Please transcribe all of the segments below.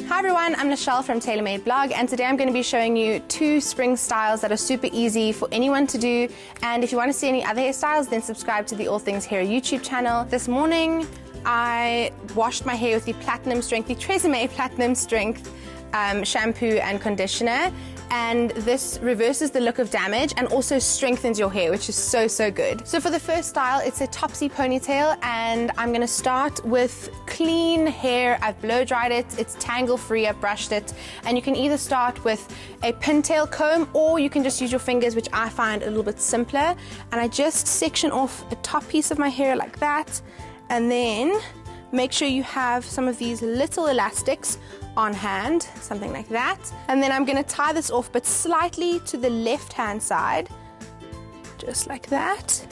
Hi everyone, I'm Michelle from TaylorMade Blog, and today I'm going to be showing you 2 spring styles that are super easy for anyone to do. And if you want to see any other hairstyles, then subscribe to the All Things Hair YouTube channel. This morning I washed my hair with the TREsemmé Platinum Strength shampoo and conditioner, and this reverses the look of damage and also strengthens your hair, which is so good. So for the first style, it's a Topsy ponytail, and I'm going to start with clean hair. I've blow dried it, it's tangle free, I've brushed it, and you can either start with a pintail comb or you can just use your fingers, which I find a little bit simpler. And I just section off a top piece of my hair like that, and then make sure you have some of these little elastics on hand, something like that. And then I'm going to tie this off, but slightly to the left hand side, just like that.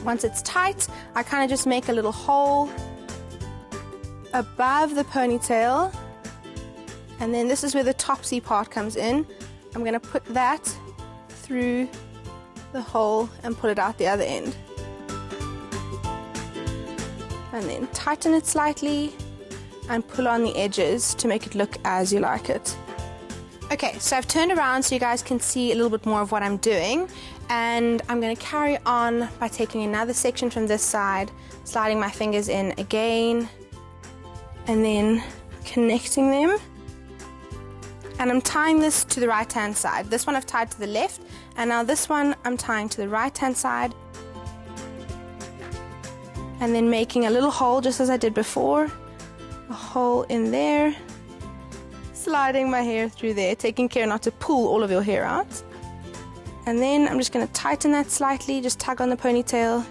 Once it's tight, I kind of just make a little hole above the ponytail, and then this is where the topsy part comes in. I'm going to put that through the hole and pull it out the other end, and then tighten it slightly and pull on the edges to make it look as you like it. Okay, so I've turned around so you guys can see a little bit more of what I'm doing, and I'm going to carry on by taking another section from this side, sliding my fingers in again, and then connecting them. And I'm tying this to the right hand side. This one I've tied to the left, and now this one I'm tying to the right hand side, and then making a little hole just as I did before. A hole in there, sliding my hair through there, taking care not to pull all of your hair out. And then I'm just going to tighten that slightly, just tug on the ponytail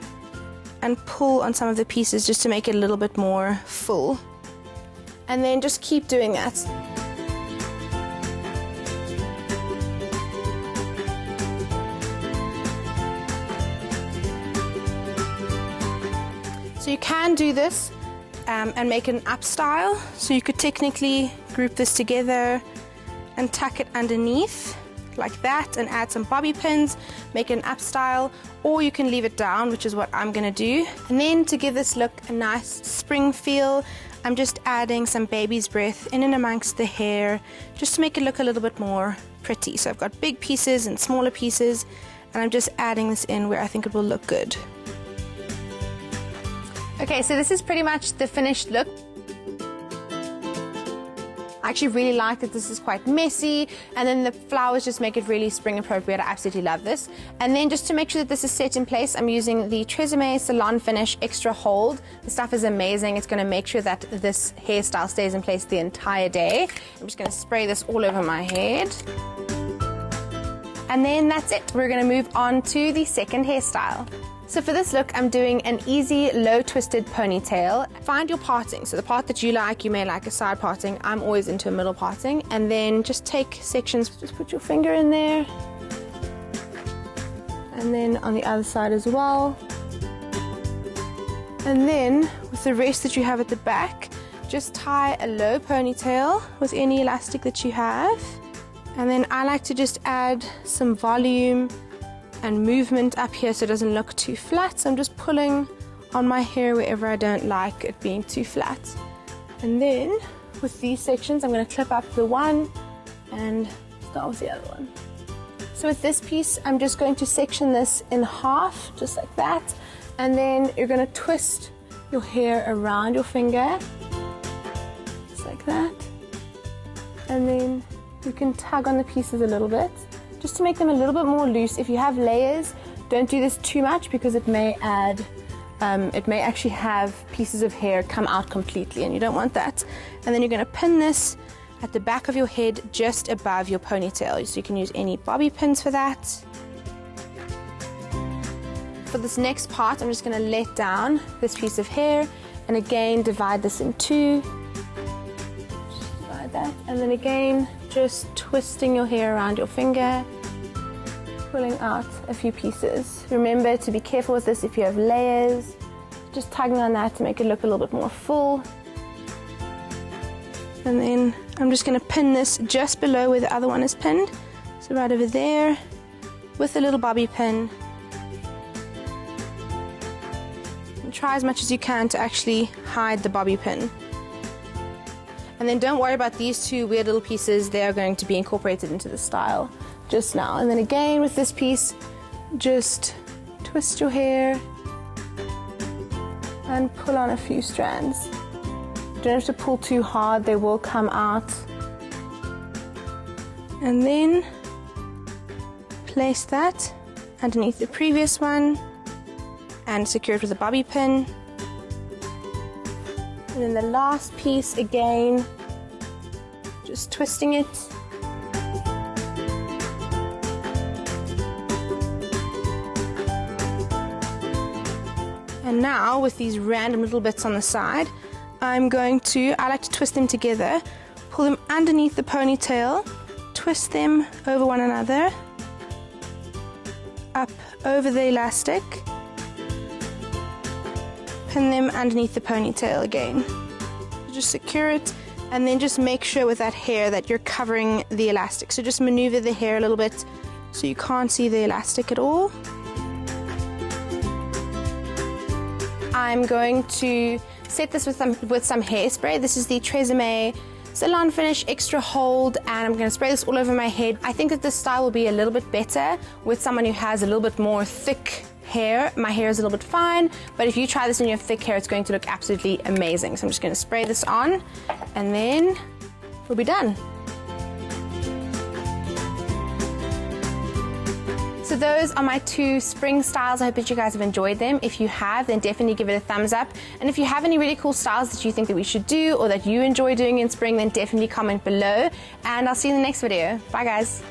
and pull on some of the pieces just to make it a little bit more full. And then just keep doing that. So you can do this and make an up style. So you could technically group this together and tuck it underneath like that and add some bobby pins, make an up style, or you can leave it down, which is what I'm gonna do. And then to give this look a nice spring feel, I'm just adding some baby's breath in and amongst the hair just to make it look a little bit more pretty. So I've got big pieces and smaller pieces, and I'm just adding this in where I think it will look good. Okay, so this is pretty much the finished look. I actually really like that this is quite messy, and then the flowers just make it really spring appropriate. I absolutely love this. And then just to make sure that this is set in place, I'm using the TREsemmé Salon Finish Extra Hold. The stuff is amazing. It's going to make sure that this hairstyle stays in place the entire day. I'm just going to spray this all over my head. And then that's it. We're going to move on to the second hairstyle. So for this look, I'm doing an easy low twisted ponytail. Find your parting. So the part that you like, you may like a side parting. I'm always into a middle parting. And then just take sections, just put your finger in there. And then on the other side as well. And then with the rest that you have at the back, just tie a low ponytail with any elastic that you have. And then I like to just add some volume and movement up here so it doesn't look too flat. So I'm just pulling on my hair wherever I don't like it being too flat. And then with these sections, I'm going to clip up the one and start with the other one. So with this piece, I'm just going to section this in half, just like that. And then you're going to twist your hair around your finger, just like that. And then you can tug on the pieces a little bit, just to make them a little bit more loose. If you have layers, don't do this too much because it may actually have pieces of hair come out completely, and you don't want that. And then you're going to pin this at the back of your head just above your ponytail. So you can use any bobby pins for that. For this next part, I'm just going to let down this piece of hair and again divide this in two. Just divide that, and then again just twisting your hair around your finger, pulling out a few pieces. Remember to be careful with this if you have layers. Just tugging on that to make it look a little bit more full. And then I'm just going to pin this just below where the other one is pinned. So right over there with a little bobby pin. And try as much as you can to actually hide the bobby pin. And then don't worry about these two weird little pieces. They are going to be incorporated into the style just now. And then again with this piece, just twist your hair and pull on a few strands. You don't have to pull too hard, they will come out. And then place that underneath the previous one and secure it with a bobby pin. And then the last piece again, just twisting it. And now with these random little bits on the side, I like to twist them together, pull them underneath the ponytail, twist them over one another, up over the elastic, pin them underneath the ponytail again. Just secure it, and then just make sure with that hair that you're covering the elastic. So just maneuver the hair a little bit so you can't see the elastic at all. I'm going to set this with some hairspray. This is the TREsemmé Salon Finish Extra Hold, and I'm going to spray this all over my head. I think that this style will be a little bit better with someone who has a little bit more thick hair. My hair is a little bit fine, but if you try this in your thick hair, it's going to look absolutely amazing. So I'm just going to spray this on, and then we'll be done. So those are my two spring styles. I hope that you guys have enjoyed them. If you have, then definitely give it a thumbs up. And if you have any really cool styles that you think that we should do or that you enjoy doing in spring, then definitely comment below. And I'll see you in the next video. Bye guys.